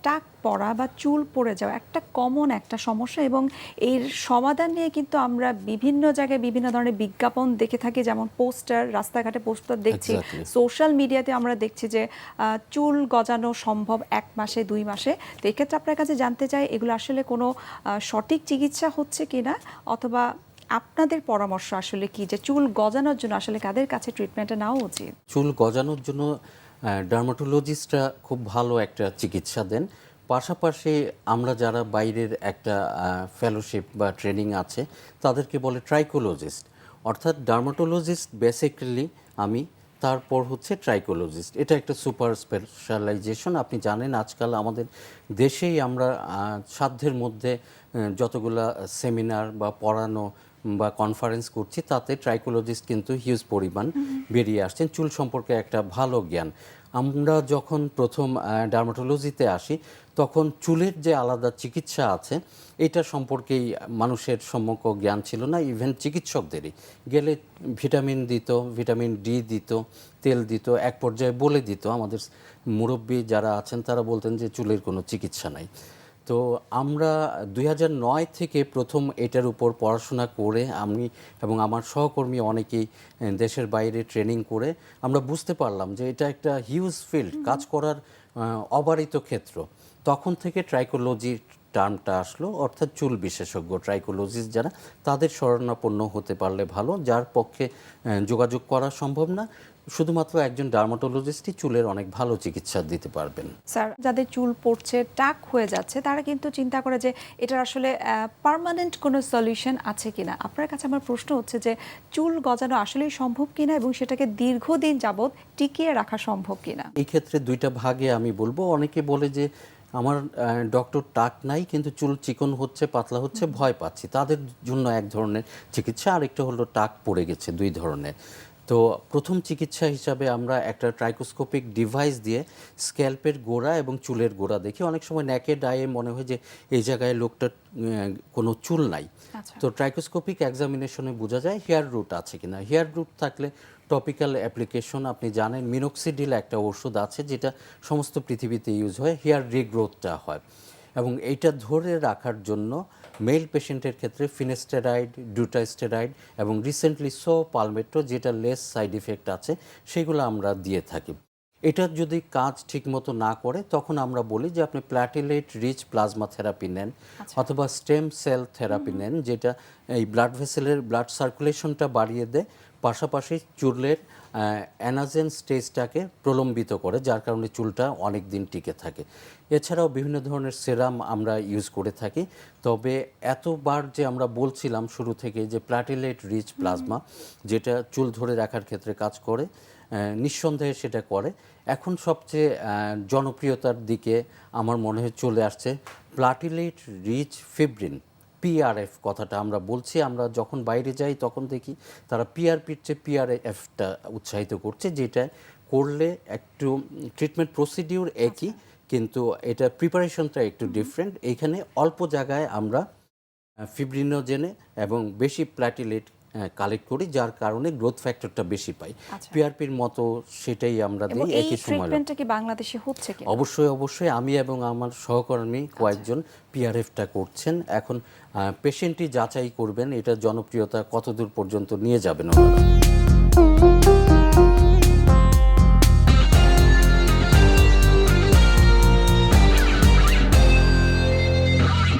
টাক পড়া বা চুল পড়ে যাওয়া একটা কমন একটা সমস্যা, এবং এর সমাধান নিয়ে কিন্তু আমরা বিভিন্ন জায়গায় বিভিন্ন ধরনের বিজ্ঞাপন দেখে থাকি, যেমন পোস্টার, রাস্তাঘাটে পোস্টার দেখছি, সোশ্যাল মিডিয়াতে আমরা দেখছি যে চুল গজানো সম্ভব 1 মাসে 2 মাসে। তো এক্ষেত্রে আপনার কাছে জানতে চাই এগুলো আসলে কোনো সঠিক চিকিৎসা হচ্ছে কিনা, অথবা আপনাদের পরামর্শ আসলে কি যে চুল গজানোর জন্য আসলে কাদের কাছে ট্রিটমেন্টটা নেওয়া উচিত? চুল গজানোর জন্য ডার্মাটোলজিস্টরা খুব ভালো একটা চিকিৎসা দেন। পাশাপাশি আমরা যারা বাইরের একটা ফেলোশিপ বা ট্রেনিং আছে তাদেরকে বলে ট্রাইকোলজিস্ট, অর্থাৎ ডার্মাটোলজিস্ট বেসিক্যালি আমি, তারপর হচ্ছে ট্রাইকোলজিস্ট। এটা একটা সুপার স্পেশালাইজেশন। আপনি জানেন আজকাল আমাদের দেশেই আমরা সাধ্যের মধ্যে যতগুলা সেমিনার বা পড়ানো বা কনফারেন্স করছি তাতে ট্রাইকোলজিস্ট কিন্তু হিউজ পরিমাণ বেরিয়ে আসছেন, চুল সম্পর্কে একটা ভালো জ্ঞান। আমরা যখন প্রথম ডার্মাটোলজিতে আসি তখন চুলের যে আলাদা চিকিৎসা আছে এটা সম্পর্কেই মানুষের সম্যক জ্ঞান ছিল না, ইভেন চিকিৎসকদেরই। গেলে ভিটামিন দিত, ভিটামিন ডি দিত, তেল দিত, এক পর্যায়ে বলে দিত, আমাদের মুরব্বী যারা আছেন তারা বলতেন যে চুলের কোনো চিকিৎসা নাই। তো আমরা 2009 থেকে প্রথম এটার উপর পড়াশোনা করে আমি এবং আমার সহকর্মী অনেকেই দেশের বাইরে ট্রেনিং করে আমরা বুঝতে পারলাম যে এটা একটা হিউজ ফিল্ড, কাজ করার অবারিত ক্ষেত্র। তখন থেকে ট্রাইকোলজি টার্মটা আসলো, অর্থাৎ চুল বিশেষজ্ঞ ট্রাইকোলজিস্ট যারা, তাদের শরণাপন্ন হতে পারলে ভালো। যার পক্ষে যোগাযোগ করা সম্ভব না, শুধুমাত্র একজন ডার্মাটোলজিস্টই চুলের অনেক ভালো চিকিৎসা দিতে পারবেন। স্যার, যাদের চুল পড়ছে, টাক হয়ে যাচ্ছে, তারা কিন্তু চিন্তা করে যে এটার আসলে পার্মানেন্ট কোনো সলিউশন আছে কিনা। আপনার কাছে আমার প্রশ্ন হচ্ছে যে চুল গজানো আসলেই সম্ভব কিনা এবং সেটাকে দীর্ঘদিন যাবৎ টিকিয়ে রাখা সম্ভব কিনা। এই ক্ষেত্রে দুইটা ভাগে আমি বলবো। অনেকে বলে যে আমার ডক্টর টাক নাই কিন্তু চুল চিকন হচ্ছে, পাতলা হচ্ছে, ভয় পাচ্ছি, তাদের জন্য এক ধরনের চিকিৎসা। আরেকটা হলো টাক পড়ে গেছে, দুই ধরনের। তো প্রথম চিকিৎসা হিসাবে আমরা একটা ট্রাইকোস্কোপিক ডিভাইস দিয়ে স্ক্যাল্পের গোড়া এবং চুলের গোড়া দেখি। অনেক সময় নেকেড আইয়ে মনে হয় যে এই জায়গায় লোকটার কোনো চুল নাই। তো ট্রাইকোস্কোপিক এক্সামিনেশনে বোঝা যায় হেয়ার রুট আছে কিনা। হেয়ার রুট থাকলে টপিক্যাল অ্যাপ্লিকেশন, আপনি জানেন মিনোক্সিডিল একটা ওষুধ আছে যেটা সমস্ত পৃথিবীতে ইউজ হয়, হেয়ার রিগ্রোথটা হয়। এবং এইটা ধরে রাখার জন্য মেল পেশেন্টের ক্ষেত্রে ফিনেস্টেরাইড, ডুটাস্টেরাইড এবং রিসেন্টলি পালমেট্রো, যেটা লেস সাইড ইফেক্ট আছে, সেগুলো আমরা দিয়ে থাকি। এটা যদি কাজ ঠিকমতো না করে তখন আমরা বলি যে আপনি প্ল্যাটিলেট রিচ প্লাজমা থেরাপি নেন, অথবা স্টেম সেল থেরাপি নেন, যেটা এই ব্লাড ভেসেলের ব্লাড সার্কুলেশনটা বাড়িয়ে দেয়, পাশাপাশি চুলের অ্যানাজেন স্টেজটাকে প্রলম্বিত করে, যার কারণে চুলটা অনেক দিন টিকে থাকে। এছাড়াও বিভিন্ন ধরনের সেরাম আমরা ইউজ করে থাকি। তবে এতবার যে আমরা বলছিলাম শুরু থেকে যে প্ল্যাটিলেট রিচ প্লাজমা, যেটা চুল ধরে রাখার ক্ষেত্রে কাজ করে, নিঃসন্দেহে সেটা করে। এখন সবচেয়ে জনপ্রিয়তার দিকে আমার মনে হয় চলে আসছে প্ল্যাটিলেট রিচ ফিব্রিন, পিআরএফ কথাটা আমরা বলছি। আমরা যখন বাইরে যাই তখন দেখি তারা পিআরপির চেয়ে পিআরএফটা উৎসাহিত করছে, যেটা করলে একটু ট্রিটমেন্ট প্রসিডিউর একই, কিন্তু এটা প্রিপারেশনটা একটু ডিফারেন্ট। এইখানে অল্প জায়গায় আমরা ফিব্রিনোজেনে এবং বেশি প্ল্যাটিলেট কালেক্ট করি, যার কারণে গ্রোথ ফ্যাক্টরটা বেশি পাই। পিআরপির মতো সেটাই আমরা দিই একই সময়। ট্রিটমেন্টটা কি বাংলাদেশে হচ্ছে কি? অবশ্যই অবশ্যই, আমি এবং আমার সহকর্মী কয়েকজন পিআরএফটা করছেন। এখন পেশেন্টই যাচাই করবেন এটা জনপ্রিয়তা কতদূর পর্যন্ত নিয়ে যাবেন ওনারা।